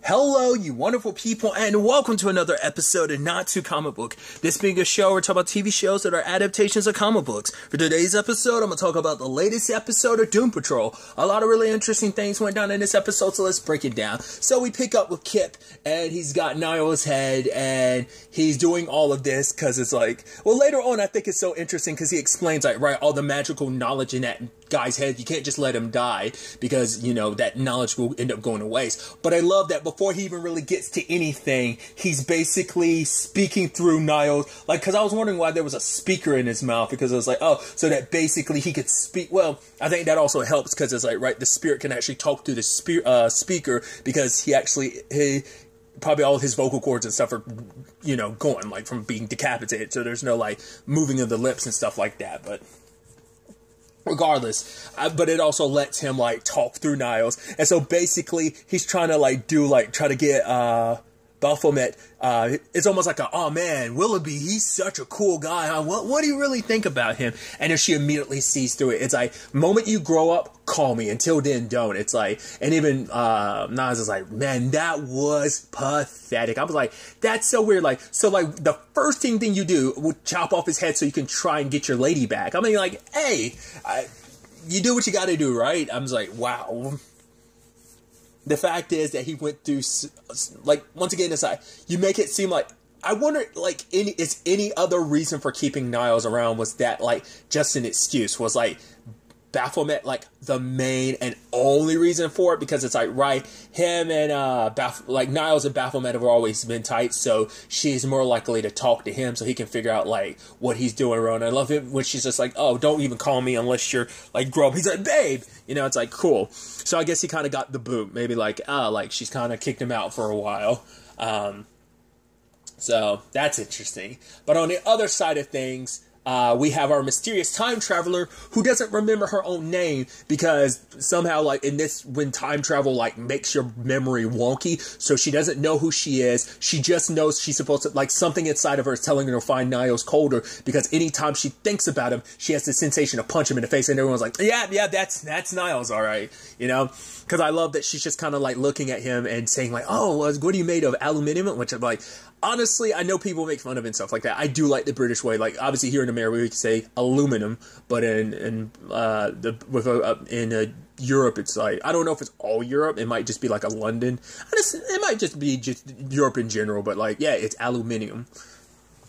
Hello, you wonderful people, and welcome to another episode of Not Too Comic Book. This being a show, we're talking about TV shows that are adaptations of comic books. For today's episode, I'm going to talk about the latest episode of Doom Patrol. A lot of really interesting things went down in this episode, so let's break it down. So we pick up with Kip, and he's got Niall's head, and he's doing all of this because it's like, well, later on, I think it's so interesting because he explains, like, right, all the magical knowledge in that guy's head, you can't just let him die because, you know, that knowledge will end up going to waste. But I love that before he even really gets to anything, he's basically speaking through Niall, like, because I was wondering why there was a speaker in his mouth, because I was like, oh, so that basically he could speak. Well, I think that also helps because it's like, right, the spirit can actually talk through the speaker because he probably all his vocal cords and stuff are, you know, going, like, from being decapitated, so there's no, like, moving of the lips and stuff like that. But regardless, but it also lets him, like, talk through Niles. And so basically he's trying to, like, try to get Baphomet. It's almost like oh man, Willoughby, he's such a cool guy, huh? What do you really think about him? And then she immediately sees through it. It's like, moment you grow up, call me. Until then, don't. It's like, and even Nas is like, man, that was pathetic. I was like, that's so weird. Like, so, like, the first thing you do would chop off his head so you can try and get your lady back. I mean, like, hey, you do what you got to do, right? I was like, wow. The fact is that he went through, like, once again, it's like, you make it seem like, I wonder, like, is any other reason for keeping Niles around? Was that, like, just an excuse? Was, like, Baphomet, like, the main and only reason for it? Because it's like, right, him and Niles and Baphomet have always been tight, so she's more likely to talk to him so he can figure out, like, what he's doing wrong. I love it when she's just like, oh, don't even call me unless you're, like, grow up. He's like, babe, you know, it's like, cool. So I guess he kind of got the boot. Maybe, like, she's kind of kicked him out for a while. So that's interesting. But on the other side of things, we have our mysterious time traveler who doesn't remember her own name because somehow, like, in this, when time travel, like, makes your memory wonky, so she doesn't know who she is. She just knows she's supposed to, like, something inside of her is telling her to find Niles colder, because anytime she thinks about him, she has the sensation to punch him in the face, and everyone's like, yeah, that's Niles, all right, you know? Because I love that she's just kind of, like, looking at him and saying, like, oh, what are you made of, aluminum? Which I'm like, honestly, I know people make fun of it and stuff like that. I do like the British way. Like, obviously here in America we can say aluminum, but in Europe it's like, I don't know if it's all Europe. It might just be like a London. It might just be just Europe in general. But, like, yeah, it's aluminium.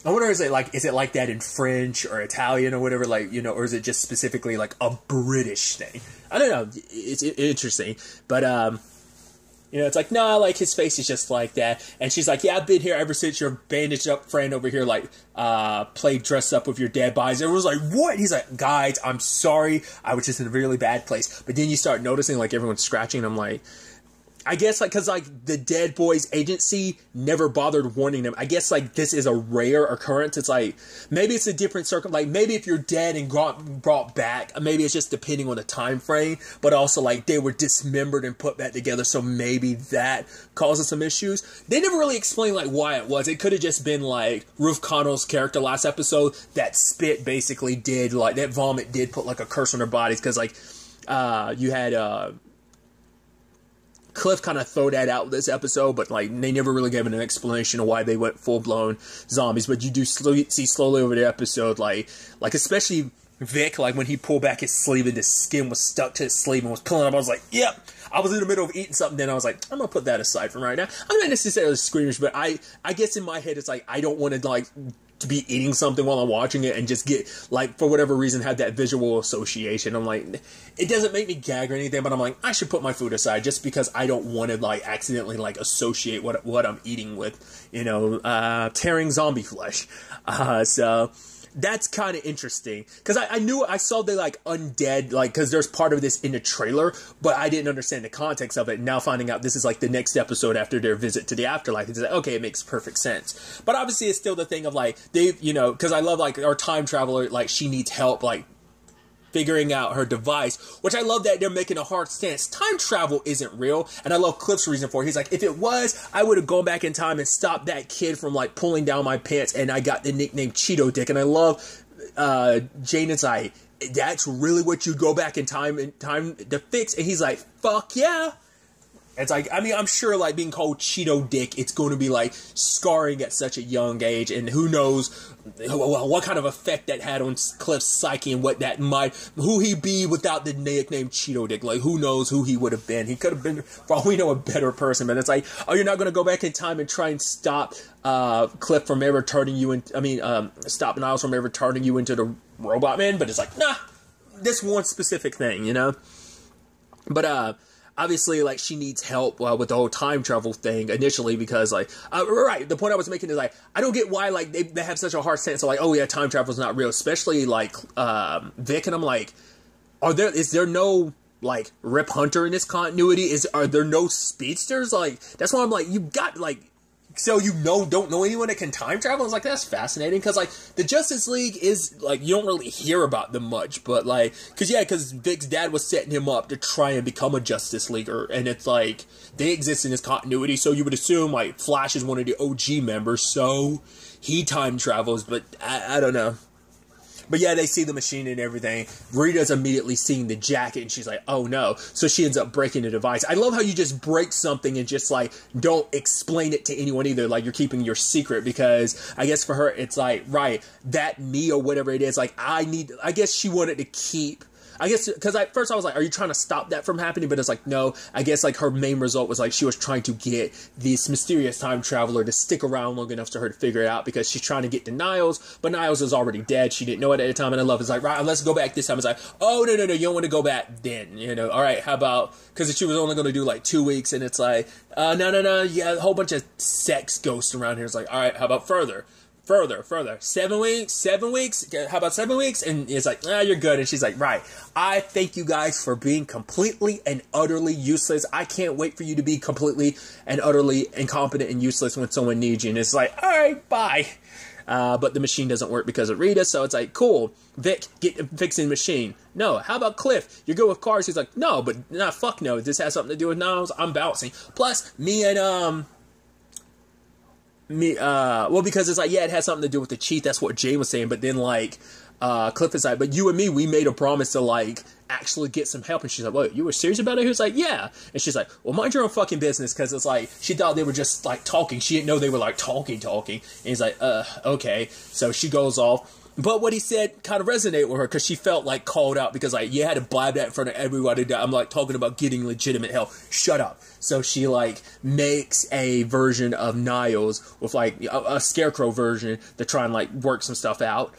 I wonder, is it like that in French or Italian or whatever, like, you know, or is it just specifically like a British thing? I don't know. It's interesting, but you know, it's like, nah, like, his face is just like that. And she's like, yeah, I've been here ever since your bandaged up friend over here, like, played dress up with your dead bodies. Everyone's like, what? He's like, guys, I'm sorry. I was just in a really bad place. But then you start noticing, like, everyone's scratching. And I'm like, I guess, like, because, like, the Dead Boys agency never bothered warning them. I guess, like, this is a rare occurrence. It's like, maybe it's a different like, maybe if you're dead and brought back, maybe it's just depending on the time frame, but also, like, they were dismembered and put back together, so maybe that causes some issues. They never really explained, like, why it was. It could have just been, like, Ruth Connell's character last episode, that spit basically did, like, that vomit did put, like, a curse on their bodies, because, like, you had, Cliff kind of throw that out this episode, but, like, they never really gave an explanation of why they went full-blown zombies. But you do see slowly over the episode, like especially Vic, like, when he pulled back his sleeve and the skin was stuck to his sleeve and was pulling up, I was like, yep. I was in the middle of eating something, then I was like, I'm gonna put that aside for right now. I'm not necessarily squeamish, but I guess in my head it's like, I don't want to, like, to be eating something while I'm watching it and just get, like, for whatever reason, have that visual association. I'm like, it doesn't make me gag or anything, but I'm like, I should put my food aside just because I don't want to, like, accidentally, like, associate what I'm eating with, you know, tearing zombie flesh. So that's kind of interesting, because I saw they, like, Undead, like, because there's part of this in the trailer, but I didn't understand the context of it. Now finding out this is, like, the next episode after their visit to the afterlife, it's like, okay, it makes perfect sense. But obviously it's still the thing of, like, they, you know, because I love, like, our time traveler, like, she needs help, like, figuring out her device, which I love that they're making a hard stance. Time travel isn't real, and I love Cliff's reason for it. He's like, if it was, I would have gone back in time and stopped that kid from, like, pulling down my pants, and I got the nickname Cheeto Dick. And I love Jane is like, that's really what you'd go back in time to fix? And he's like, fuck yeah. It's like, I mean, I'm sure, like, being called Cheeto Dick, it's going to be, like, scarring at such a young age, and who knows what kind of effect that had on Cliff's psyche and what that might, who he'd be without the nickname Cheeto Dick. Like, who knows who he would have been. He could have been, for all we know, a better person, but it's like, oh, you're not going to go back in time and try and stop Cliff from ever turning you into, stop Niles from ever turning you into the Robot Man, but it's like, nah, this one specific thing, you know? But, obviously, like, she needs help with the whole time travel thing initially because, like, right, the point I was making is, like, I don't get why, like, they have such a hard stance of, like, oh, yeah, time travel is not real, especially, like, Vic, and I'm like, is there no, like, Rip Hunter in this continuity? Are there no speedsters? Like, that's why I'm like, you got, like, so don't know anyone that can time travel? It's like, that's fascinating, because, like, the Justice League is, like, you don't really hear about them much, but, like, because Vic's dad was setting him up to try and become a Justice Leaguer, and it's, like, they exist in this continuity, so you would assume, like, Flash is one of the OG members, so he time travels, but I don't know. But yeah, they see the machine and everything. Rita's immediately seeing the jacket, and she's like, oh no. So she ends up breaking the device. I love how you just break something and just, like, don't explain it to anyone either. Like, you're keeping your secret, because I guess for her, it's like, right, that me or whatever it is, like, I guess she wanted to keep, I guess, because at first I was like, are you trying to stop that from happening? But it's like, no, I guess, like, her main result was, like, she was trying to get this mysterious time traveler to stick around long enough for her to figure it out, because she's trying to get to Niles, but Niles is already dead. She didn't know it at the time, and I love it's like, right, let's go back this time. It's like, oh, no, you don't want to go back then, you know, all right, how about, because she was only going to do, like, 2 weeks, and it's like, no, yeah, a whole bunch of sex ghosts around here. It's like, all right, how about further? 7 weeks, how about 7 weeks? And it's like, you're good. And she's like, right, I thank you guys for being completely and utterly useless. I can't wait for you to be completely and utterly incompetent and useless when someone needs you. And it's like, all right, bye. But the machine doesn't work because of Rita, so it's like, cool, Vic, get fixing the machine. No, how about Cliff? You're good with cars? He's like, no, but fuck no, this has something to do with Niles, I'm bouncing. Plus, well, because it's like, yeah, it has something to do with the chief, that's what Jane was saying, but then, like, Cliff is like, but you and me, we made a promise to, like, actually get some help, and she's like, what, you were serious about it? He was like, yeah, and she's like, well, mind your own fucking business, because it's like, she thought they were just, like, talking, she didn't know they were, like, talking, and he's like, okay, so she goes off. But what he said kind of resonated with her, because she felt, like, called out, because, like, you had to blab that in front of everybody that I'm, like, talking about getting legitimate help. Shut up. So she, like, makes a version of Niles with, like, a scarecrow version to try and, like, work some stuff out.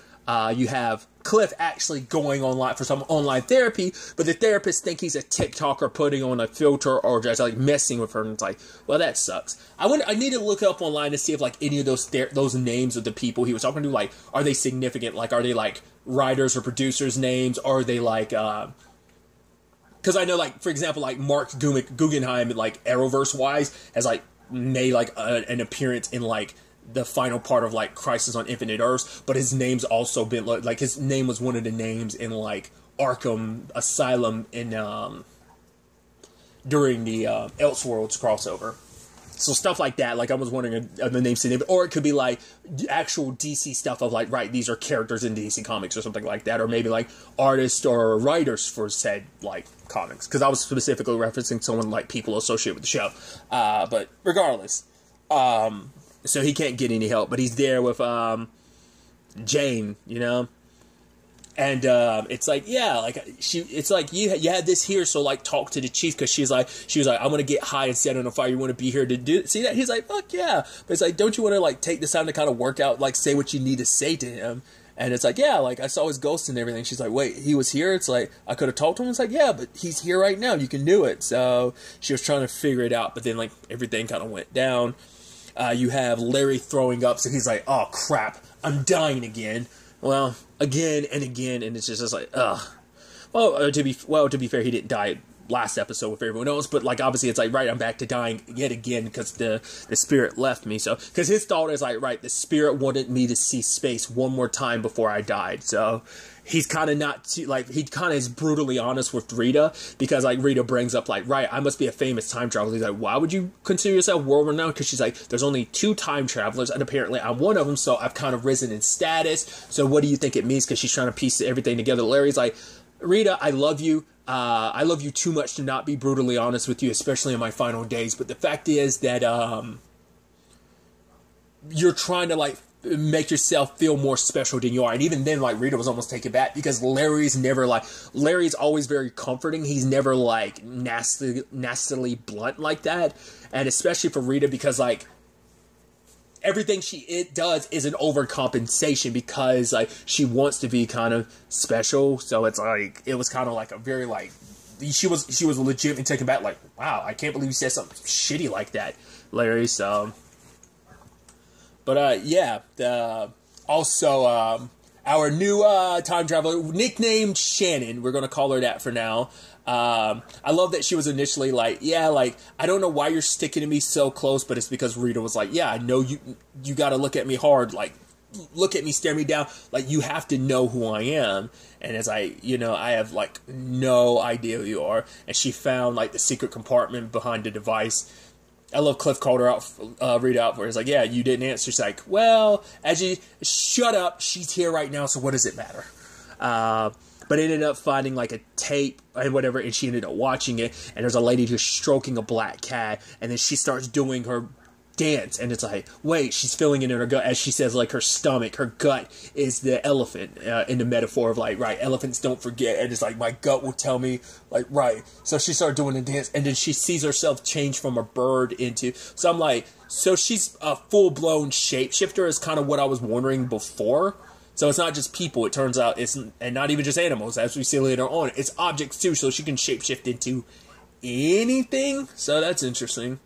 You have Cliff actually going online for some online therapy, but the therapist think he's a TikToker putting on a filter or just, like, messing with her, and it's like, well, that sucks. I need to look up online to see if, like, any of those names of the people he was talking to, like, are they significant? Like, are they, like, writers or producers' names? Or are they, like, because I know, like, for example, like, Mark Guggenheim, like, Arrowverse-wise, has, like, made, like, an appearance in, like, the final part of, like, Crisis on Infinite Earths, but his name's also been, like, his name was one of the names in, like, Arkham Asylum in, during the, Elseworlds crossover. So stuff like that, like, I was wondering if the name's significant, or it could be, like, actual DC stuff of, like, right, these are characters in DC Comics or something like that, or maybe, like, artists or writers for said, like, comics, because I was specifically referencing someone, like, people associated with the show, but regardless, so he can't get any help, but he's there with, Jane, you know? And, it's like, yeah, like, it's like, you had this here, so, like, talk to the chief, because she was like, I'm gonna get high and set on a fire, you wanna be here to do, see that? He's like, fuck yeah, but it's like, don't you wanna, like, take this time to kind of work out, like, say what you need to say to him? And it's like, yeah, like, I saw his ghost and everything. She's like, wait, he was here? It's like, I could have talked to him? It's like, yeah, but he's here right now, you can do it. So, she was trying to figure it out, but then, like, everything kind of went down. You have Larry throwing up, so he's like, oh, crap, I'm dying again. Well, again and again, and it's just like, ugh. Well, to be fair, he didn't die last episode with everyone else, but, like, obviously it's like, right, I'm back to dying yet again because the spirit left me. So, because his thought is like, right, the spirit wanted me to see space one more time before I died. So, he's kind of not too, like, he kind of is brutally honest with Rita, because, like, Rita brings up, like, right, I must be a famous time traveler. He's like, why would you consider yourself world renowned? Because she's like, there's only 2 time travelers, and apparently I'm one of them, so I've kind of risen in status. So what do you think it means? Because she's trying to piece everything together. Larry's like, Rita, I love you. I love you too much to not be brutally honest with you, especially in my final days. But the fact is that you're trying to, like, make yourself feel more special than you are. And even then, like, Rita was almost taken back because Larry's always very comforting. He's never, like, nastily blunt like that. And especially for Rita, because, like, everything it does is an overcompensation because, like, she wants to be kind of special. So it's like, it was kind of like a very, like, she was legitimately taken back, like, wow, I can't believe you said something shitty like that, Larry. So, but yeah, also our new time traveler, nicknamed Shannon, we're gonna call her that for now. I love that she was initially like, yeah, like, I don't know why you're sticking to me so close, but it's because Rita was like, yeah, I know you gotta look at me hard, like, look at me, stare me down, like, you have to know who I am. And as I have, like, no idea who you are. And she found, like, the secret compartment behind the device. I love Cliff called her out, Rita out for it. It's like, yeah, you didn't answer. She's like, well, shut up, she's here right now, so what does it matter? But ended up finding, like, a tape and whatever, and she ended up watching it, and there's a lady just stroking a black cat, and then she starts doing her dance, and it's like, wait, she's feeling it in her gut, as she says, like, her stomach, her gut is the elephant, in the metaphor of, like, right, elephants don't forget, and it's like, my gut will tell me, like, right, so she started doing the dance, and then she sees herself change from a bird into, so I'm like, so she's a full-blown shapeshifter is kind of what I was wondering before. So it's not just people, it turns out, and not even just animals, as we see later on, it's objects too, so she can shapeshift into anything, so that's interesting.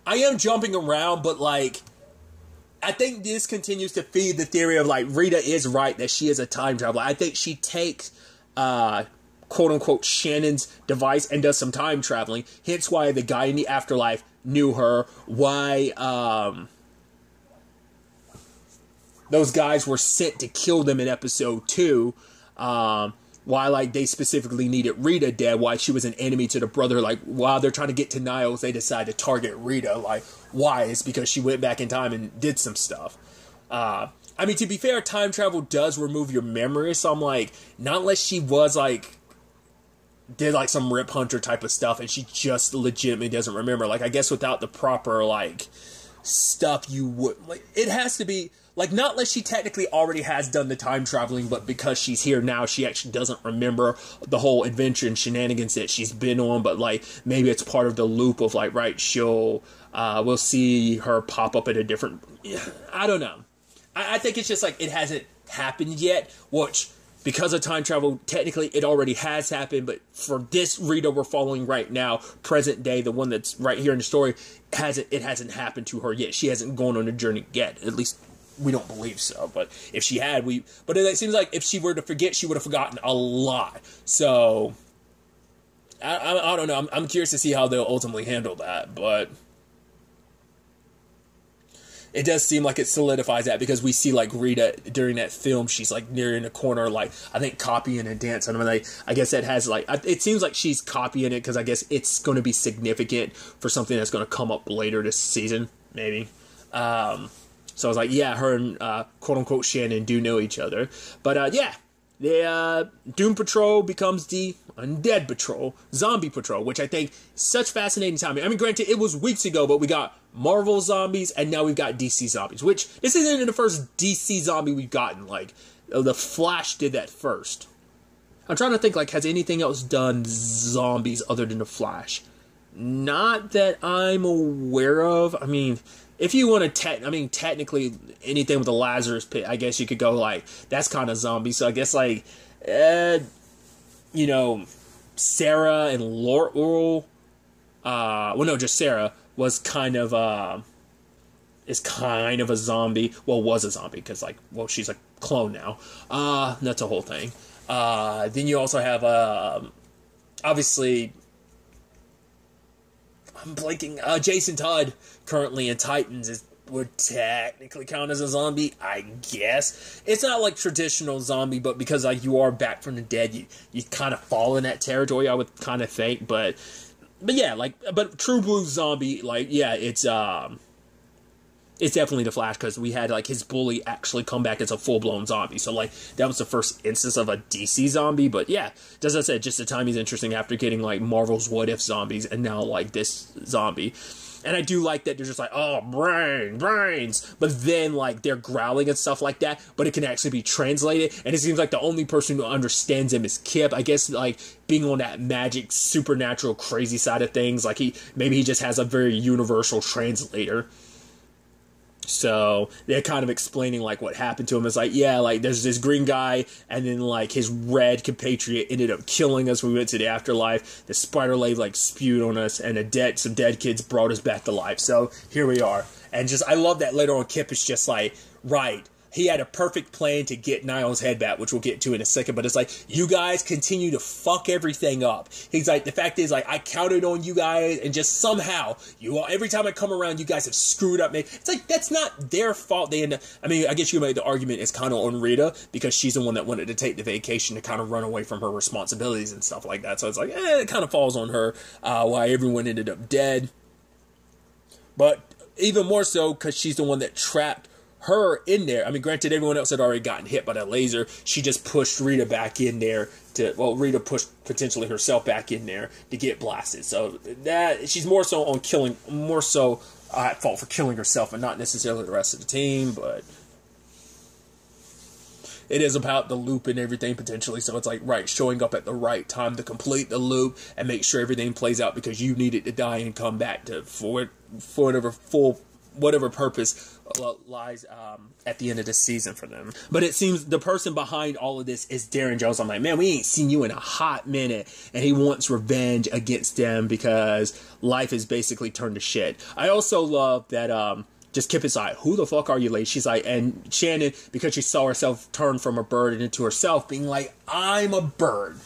I am jumping around, but, like, I think this continues to feed the theory of, like, Rita is right that she is a time traveler. I think she takes, quote-unquote, Shannon's device and does some time traveling, hence why the guy in the afterlife knew her, why, those guys were sent to kill them in episode 2, why, like, they specifically needed Rita dead, why she was an enemy to the brother, like, while they're trying to get to Niles, they decide to target Rita, like, why? It's because she went back in time and did some stuff. I mean, to be fair, time travel does remove your memory, so I'm like, not unless she was, like, did, like, some Rip Hunter type of stuff, and she just legitimately doesn't remember, like, I guess without the proper, like, stuff you would, like, it has to be, like, not unless she technically already has done the time traveling, but because she's here now, she actually doesn't remember the whole adventure and shenanigans that she's been on, but, like, maybe it's part of the loop of, like, right, we'll see her pop up at a different, I don't know. I think it's just, like, it hasn't happened yet, which, because of time travel, technically it already has happened, but for this Rita we're following right now, present day, the one that's right here in the story, it hasn't happened to her yet. She hasn't gone on a journey yet, at least we don't believe so, but if she had, but it seems like if she were to forget, she would have forgotten a lot. So, I don't know. I'm curious to see how they'll ultimately handle that, but it does seem like it solidifies that because we see, like, Rita during that film, she's, like, near in the corner, like, I think copying a dance. And I guess that has, like, it seems like she's copying it because I guess it's going to be significant for something that's going to come up later this season, maybe. So I was like, yeah, her and quote-unquote Shannon do know each other. But, yeah, the Doom Patrol becomes the Undead Patrol, Zombie Patrol, which I think is such fascinating timing. I mean, granted, it was weeks ago, but we got Marvel zombies, and now we've got DC zombies, which this isn't even the first DC zombie we've gotten. Like, the Flash did that first. I'm trying to think, like, has anything else done zombies other than the Flash? Not that I'm aware of. I mean, if you want to, technically, anything with a Lazarus pit, I guess you could go, like, that's kind of zombie. So I guess, like, Sarah and Laurel, just Sarah was kind of, is kind of a zombie. Well, was a zombie, because, like, well, she's a clone now. That's a whole thing. Then you also have, obviously, I'm blanking, Jason Todd, currently in Titans, would technically count as a zombie, I guess. It's not like traditional zombie, but because, like, you are back from the dead, you kind of fall in that territory, I would kind of think, but yeah, like, but true blue zombie, like, yeah, it's, it's definitely the Flash, because we had like his bully actually come back as a full-blown zombie. So like that was the first instance of a DC zombie. But yeah, as I said, just the timing's interesting after getting like Marvel's What If zombies and now like this zombie. And I do like that they're just like, oh, brains. But then, like, they're growling and stuff like that. But it can actually be translated. And it seems like the only person who understands him is Kip. I guess, like, being on that magic, supernatural, crazy side of things. Like, maybe he just has a very universal translator. So they're kind of explaining like what happened to him. It's like, yeah, like there's this green guy, and then like his red compatriot ended up killing us when we went to the afterlife. The spider leg like spewed on us, and some dead kids brought us back to life. So here we are. And just, I love that later on Kip is just like, right, he had a perfect plan to get Niall's head back, which we'll get to in a second. But it's like, you guys continue to fuck everything up. He's like, the fact is, like, I counted on you guys, and just somehow, every time I come around, you guys have screwed up me. It's like, that's not their fault. They end up, I mean, I guess you make the argument it's kind of on Rita, because she's the one that wanted to take the vacation to kind of run away from her responsibilities and stuff like that. So it's like, it kind of falls on her, why everyone ended up dead. But even more so, because she's the one that trapped her in there. I mean, granted, everyone else had already gotten hit by that laser. She just pushed Rita back in there Rita pushed potentially herself back in there to get blasted. So that she's more so at fault for killing herself and not necessarily the rest of the team, but it is about the loop and everything potentially. So it's like, right, showing up at the right time to complete the loop and make sure everything plays out because you needed to die and come back for whatever purpose lies at the end of the season for them. But it seems the person behind all of this is Darren Jones. I'm like, man, we ain't seen you in a hot minute, and he wants revenge against them because life has basically turned to shit. I also love that just Kip is like, who the fuck are you, lady? She's like, and Shannon, because she saw herself turn from a bird into herself, being like, I'm a bird.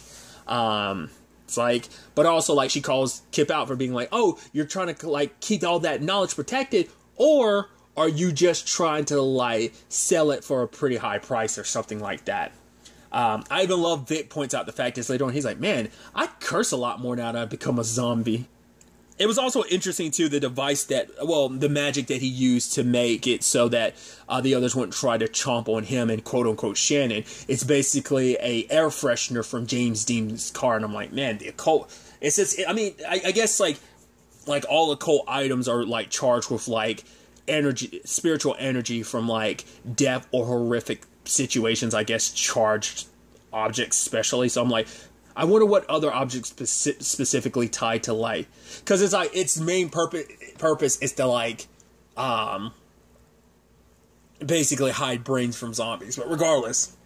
It's like, but also like she calls Kip out for being like, oh, you're trying to like keep all that knowledge protected, or are you just trying to like sell it for a pretty high price or something like that? I even love Vic points out the fact is later on he's like, man, I curse a lot more now that I've become a zombie. It was also interesting too, the device the magic that he used to make it so that the others wouldn't try to chomp on him and quote unquote Shannon. It's basically a air freshener from James Dean's car, and I'm like, man, the occult. It's just, I mean, I guess like all occult items are like charged with like energy, spiritual energy from like death or horrific situations. I guess charged objects, especially. So I'm like, I wonder what other objects specifically tied to light, because it's like its main purpose is to like basically hide brains from zombies. But regardless,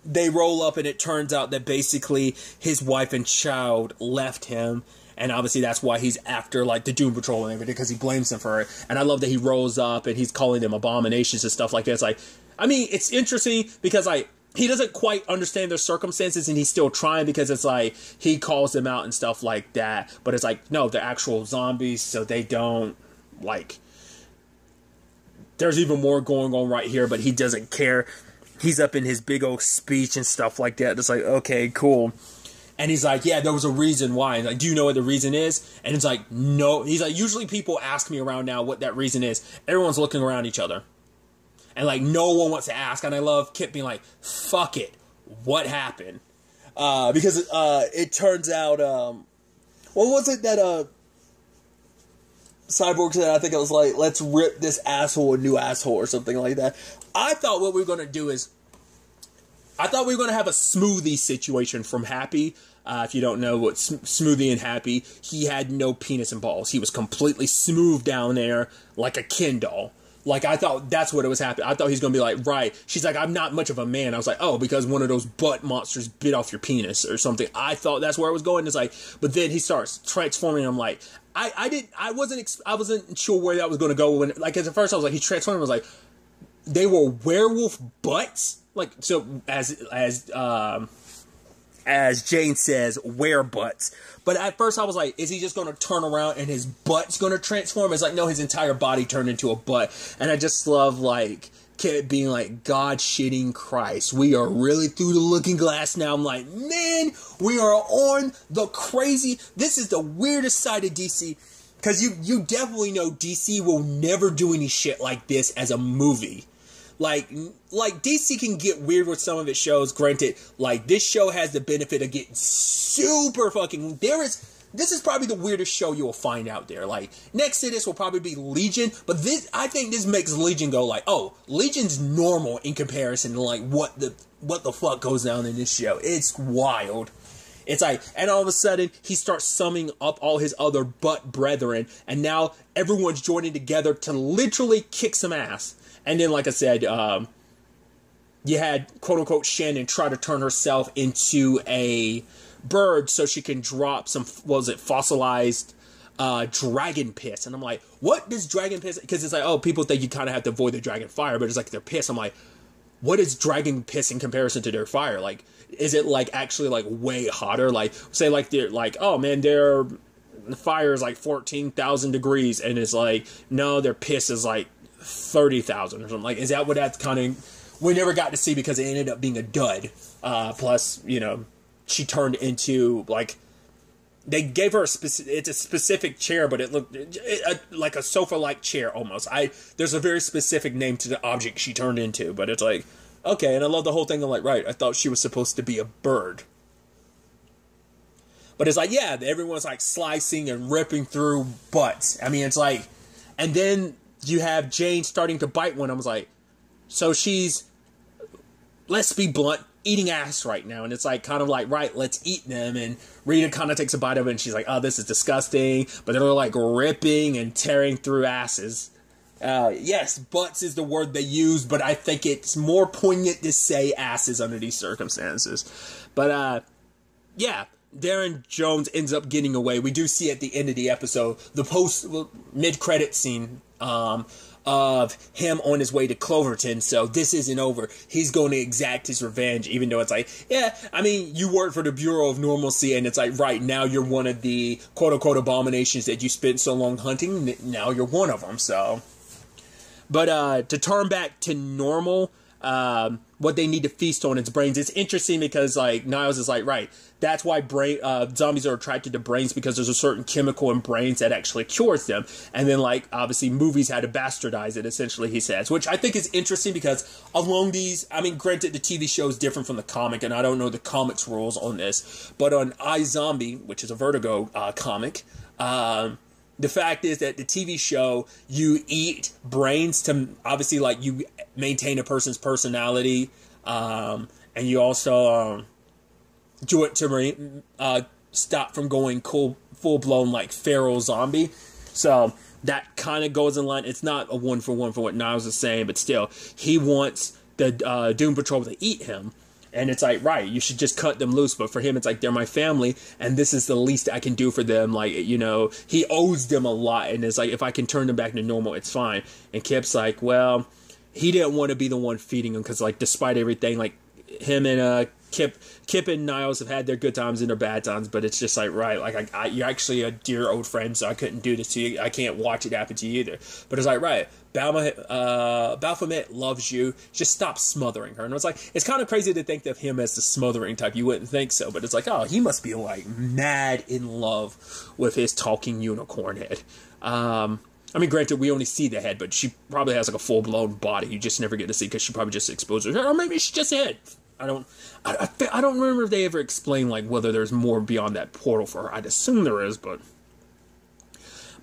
they roll up and it turns out that basically his wife and child left him, and obviously that's why he's after like the Doom Patrol and everything, because he blames them for it. And I love that he rolls up and he's calling them abominations and stuff like that. It's like, I mean, it's interesting because like, he doesn't quite understand their circumstances, and he's still trying, because it's like he calls them out and stuff like that. But it's like, no, they're actual zombies, so they don't like. There's even more going on right here, but he doesn't care. He's up in his big old speech and stuff like that. It's like, okay, cool. And he's like, yeah, there was a reason why. And like, do you know what the reason is? And it's like, no. He's like, usually people ask me around now what that reason is. Everyone's looking around each other. And, like, no one wants to ask. And I love Kip being like, fuck it. What happened? Because it turns out, what was it that Cyborg said? I think it was like, let's rip this asshole a new asshole or something like that. I thought what we were going to do is, I thought we were going to have a Smoothie situation from Happy. If you don't know what Smoothie and Happy, he had no penis and balls. He was completely smooth down there like a Ken doll. Like, I thought that's what it was happening. I thought he's going to be like, right. She's like, I'm not much of a man. I was like, oh, because one of those butt monsters bit off your penis or something. I thought that's where it was going. It's like, but then he starts transforming. I'm like, I wasn't sure where that was going to go. When, like, at first I was like, he transformed. I was like, they were werewolf butts? Like, so as Jane says, wear butts. But at first I was like, is he just going to turn around and his butt's going to transform? It's like, no, his entire body turned into a butt. And I just love, like, Kid being like, God shitting Christ, we are really through the looking glass now. I'm like, man, we are on the crazy. This is the weirdest side of DC. because you definitely know DC will never do any shit like this as a movie. Like DC can get weird with some of its shows. Granted, like this show has the benefit of getting super fucking. This is probably the weirdest show you will find out there. Like next to this will probably be Legion, but I think this makes Legion go like, oh, Legion's normal in comparison to like what the fuck goes down in this show. It's wild. It's like, and all of a sudden, he starts summing up all his other butt brethren, and now everyone's joining together to literally kick some ass. And then, like I said, you had, quote-unquote, Shannon try to turn herself into a bird so she can drop some, fossilized dragon piss. And I'm like, what does dragon piss? Because it's like, oh, people think you kind of have to avoid the dragon fire, but it's like their piss. I'm like, what is dragon piss in comparison to their fire? Like, is it like actually like way hotter? Like, say like they're like, oh man, the fire is like 14,000 degrees, and it's like, no, their piss is like 30,000 or something. Like, is that what that's kind of, we never got to see because it ended up being a dud. Plus, you know, she turned into like, they gave her it's a specific chair, but it looked like a sofa-like chair almost. There's a very specific name to the object she turned into, but it's like, okay, and I love the whole thing. I'm like, right, I thought she was supposed to be a bird. But it's like, yeah, everyone's like slicing and ripping through butts. I mean, it's like, and then you have Jane starting to bite one. I was like, so she's, let's be blunt, eating ass right now. And it's like, kind of like, right, let's eat them. And Rita kind of takes a bite of it and she's like, oh, this is disgusting. But they're like ripping and tearing through asses. Yes, butts is the word they use, but I think it's more poignant to say asses under these circumstances. But, yeah, Darren Jones ends up getting away. We do see at the end of the episode, the mid-credit scene, of him on his way to Cloverton. So this isn't over. He's going to exact his revenge, even though it's like, yeah, I mean, you work for the Bureau of Normalcy, and it's like, right, now you're one of the quote-unquote abominations that you spent so long hunting. Now you're one of them, so. But to turn back to normal, what they need to feast on is brains. It's interesting because, like, Niles is like, right, that's why zombies are attracted to brains, because there's a certain chemical in brains that actually cures them. And then, like, obviously movies had to bastardize it, essentially, he says, which I think is interesting because along these, I mean, granted, the TV show is different from the comic, and I don't know the comic's rules on this, but on iZombie, which is a Vertigo comic, the fact is that the TV show, you eat brains to, obviously, like, you maintain a person's personality, and you also do it to stop from going full-blown, like, feral zombie. So that kind of goes in line. It's not a one-for-one for what Niles is saying, but still, he wants the Doom Patrol to eat him. And it's like, right, you should just cut them loose. But for him, it's like, they're my family, and this is the least I can do for them. Like, you know, he owes them a lot. And it's like, if I can turn them back to normal, it's fine. And Kip's like, well, he didn't want to be the one feeding them because, like, despite everything, like, him and Kip and Niles have had their good times and their bad times. But it's just like, right, like, you're actually a dear old friend, so I couldn't do this to you. I can't watch it happen to you either. But it's like, right, Baphomet loves you. Just stop smothering her. And it's like, it's kind of crazy to think of him as the smothering type. You wouldn't think so, but it's like, oh, he must be like mad in love with his talking unicorn head. I mean, granted, we only see the head, but she probably has like a full-blown body. You just never get to see because she probably just exposes her. Or maybe she's just a head. I don't remember if they ever explain like whether there's more beyond that portal for her. I'd assume there is, but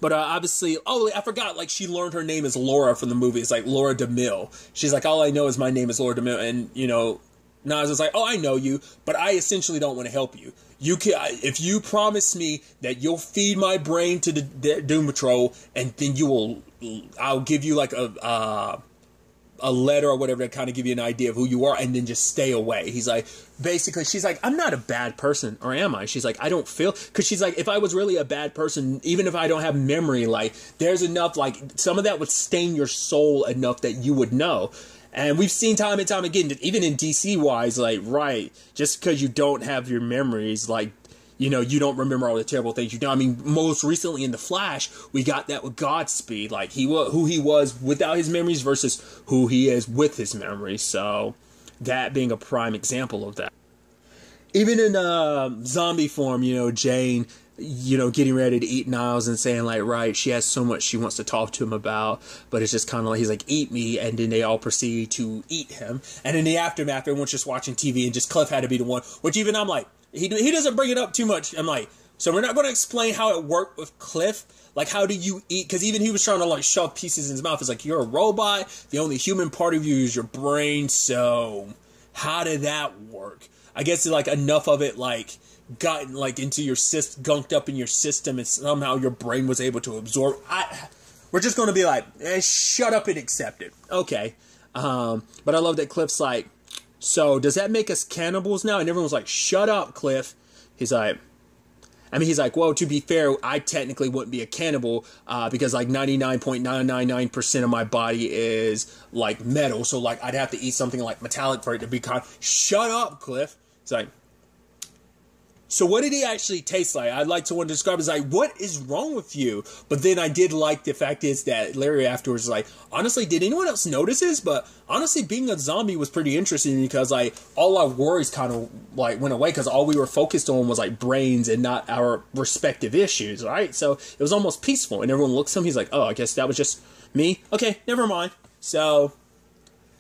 obviously, oh, I forgot, like, she learned her name is Laura from the movie. It's like Laura DeMille. She's like, all I know is my name is Laura DeMille. And, you know, Nas is like, oh, I know you, but I essentially don't want to help you. If you promise me that you'll feed my brain to the Doom Patrol, and then I'll give you, like, a letter or whatever to kind of give you an idea of who you are, and then just stay away. He's like, basically, she's like, I'm not a bad person, or am I? She's like, I don't feel, because she's like, if I was really a bad person, even if I don't have memory, like, there's enough, like, some of that would stain your soul enough that you would know. And we've seen time and time again, even in DC-wise, like, right, just because you don't have your memories, like, you know, you don't remember all the terrible things you've done. I mean, most recently in The Flash, we got that with Godspeed. Like, who he was without his memories versus who he is with his memories. So, that being a prime example of that. Even in zombie form, you know, Jane getting ready to eat Niles and saying like, right, she has so much she wants to talk to him about, but it's just kind of like, he's like, eat me, and then they all proceed to eat him. And in the aftermath, everyone's just watching TV, and just Cliff had to be the one, which even I'm like, he doesn't bring it up too much. I'm like, so we're not going to explain how it worked with Cliff. Like, how do you eat? Because even he was trying to like shove pieces in his mouth. It's like, you're a robot. The only human part of you is your brain. So how did that work? I guess it's like enough of it like got like into your gunked up in your system, and somehow your brain was able to absorb. We're just going to be like, shut up and accept it. Okay. But I love that Cliff's like, so does that make us cannibals now? And everyone's like, shut up, Cliff. He's like, well, to be fair, I technically wouldn't be a cannibal because like 99.999% of my body is like metal. So like I'd have to eat something like metallic for it to be Shut up, Cliff. It's like, so what did he actually taste like? I'd like to want to describe it as like, what is wrong with you? But then I did like the fact is that Larry afterwards was like, honestly, did anyone else notice this? But honestly, being a zombie was pretty interesting because like all our worries kind of like went away because all we were focused on was like brains and not our respective issues, right? So it was almost peaceful, and everyone looks at him. He's like, oh, I guess that was just me. Okay, never mind. So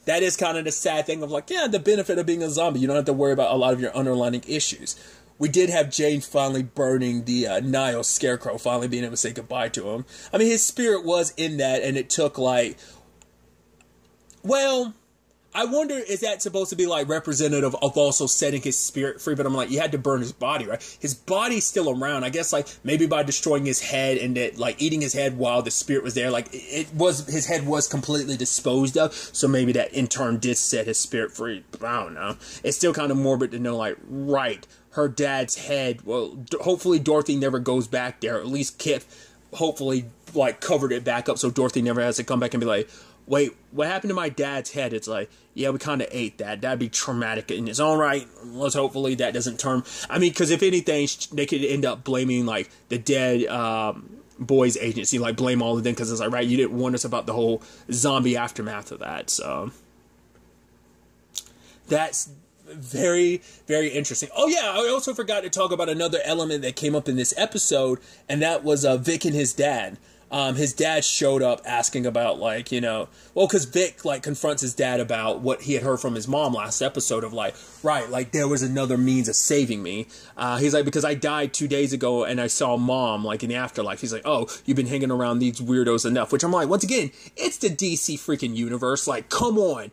that is kind of the sad thing of like, yeah, the benefit of being a zombie. You don't have to worry about a lot of your underlying issues. We did have Jane finally burning the Niles scarecrow, finally being able to say goodbye to him. I mean, his spirit was in that, and it took like, well, I wonder, is that supposed to be like representative of also setting his spirit free? But I'm like, you had to burn his body, right? His body's still around. I guess like maybe by destroying his head and that like eating his head while the spirit was there, like his head was completely disposed of. So maybe that in turn did set his spirit free. But I don't know. It's still kind of morbid to know, like, right, her dad's head. Well, hopefully Dorothy never goes back there. At least Kit hopefully like covered it back up so Dorothy never has to come back and be like, wait, what happened to my dad's head? It's like, yeah, we kind of ate that. That'd be traumatic in its own right. Let's hopefully that doesn't turn. I mean, because if anything, they could end up blaming like the dead boys agency, like blame all of them because it's like, right, you didn't warn us about the whole zombie aftermath of that. So that's very, very interesting. Oh yeah, I also forgot to talk about another element that came up in this episode, and that was Vic and his dad. His dad showed up asking about, like, well, because Vic, like, confronts his dad about what he had heard from his mom last episode of, like, right, like, there was another means of saving me. He's like, because I died 2 days ago and I saw Mom, like, in the afterlife. He's like, oh, you've been hanging around these weirdos enough. Which I'm like, once again, it's the DC freaking universe. Like, come on.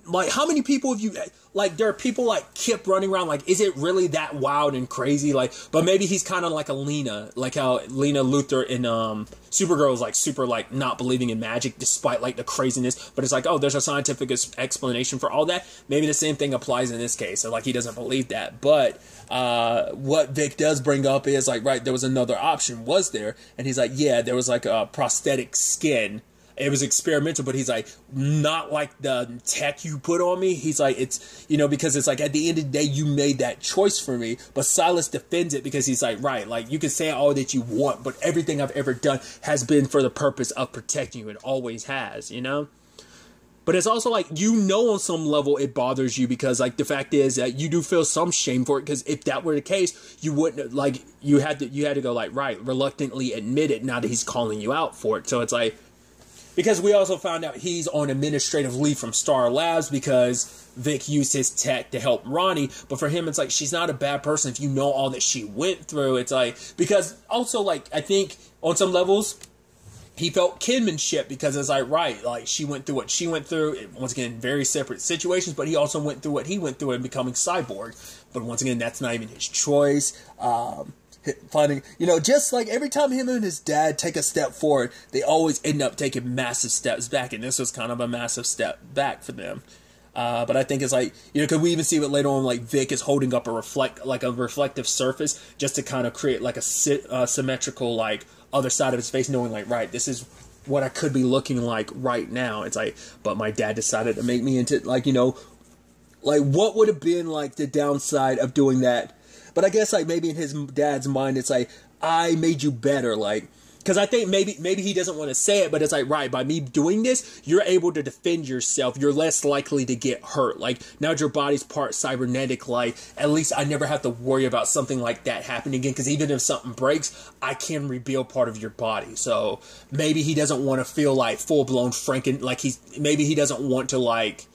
Like, how many people have you, like, there are people, like, kept running around, like, is it really that wild and crazy? Like, but maybe he's kind of like a Lena, like how Lena Luthor in, Supergirl is, like, super, like, not believing in magic, despite, like, the craziness, but it's like, oh, there's a scientific explanation for all that. Maybe the same thing applies in this case, so, like, he doesn't believe that, but, what Vic does bring up is, like, right, there was another option, was there? And he's like, yeah, there was, like, a prosthetic skin. It was experimental, but he's like, not like the tech you put on me. He's like, it's, because it's like, at the end of the day, you made that choice for me. But Silas defends it because he's like, right, like, you can say all that you want, but everything I've ever done has been for the purpose of protecting you. It always has, But it's also like, on some level it bothers you because, like, the fact is that you do feel some shame for it, because if that were the case, you wouldn't, like, you had to go, like, right, reluctantly admit it now that he's calling you out for it. So it's like, because we also found out he's on administrative leave from Star Labs because Vic used his tech to help Ronnie. But for him, it's like, she's not a bad person if you know all that she went through. It's like, because also, like, I think on some levels, he felt kinship because it's like, right, like, she went through what she went through. Once again, very separate situations, but he also went through what he went through in becoming Cyborg. But once again, that's not even his choice. Finding, just like every time him and his dad take a step forward, they always end up taking massive steps back, and this was kind of a massive step back for them. But I think it's like, because we even see it later on, like, Vic is holding up a reflective surface just to kind of create like a symmetrical, like, other side of his face, knowing, like, right, this is what I could be looking like right now. It's like, but my dad decided to make me into, like, like, what would have been, like, the downside of doing that? But I guess, like, maybe in his dad's mind, it's like, I made you better. Like, Because I think maybe he doesn't want to say it, but it's like, right, by me doing this, you're able to defend yourself. You're less likely to get hurt. Like, now that your body's part cybernetic, like, at least I never have to worry about something like that happening again. Because even if something breaks, I can rebuild part of your body. So maybe he doesn't want to feel like full-blown maybe he doesn't want to, like,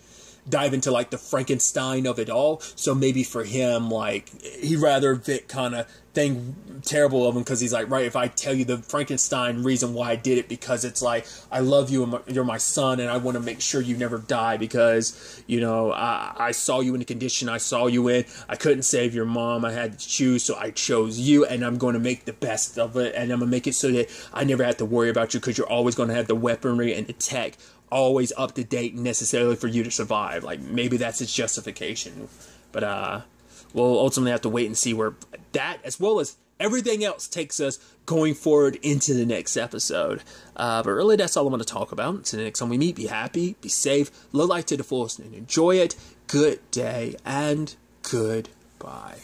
dive into, like, the Frankenstein of it all. So maybe for him, like, he'd rather Vic kind of think terrible of him, because he's like, right, if I tell you the Frankenstein reason why I did it, because it's like, I love you and you're my son, and I want to make sure you never die, because, you know, I saw you in the condition I saw you in. I couldn't save your mom. I had to choose, so I chose you, and I'm going to make the best of it, and I'm going to make it so that I never have to worry about you, because you're always going to have the weaponry and the tech always up to date necessarily for you to survive. Like, maybe that's its justification. But we'll ultimately have to wait and see where that, as well as everything else, takes us going forward into the next episode. But really, that's all I want to talk about. Until the next time we meet, be happy, be safe, live life to the fullest, and enjoy it. Good day, and goodbye.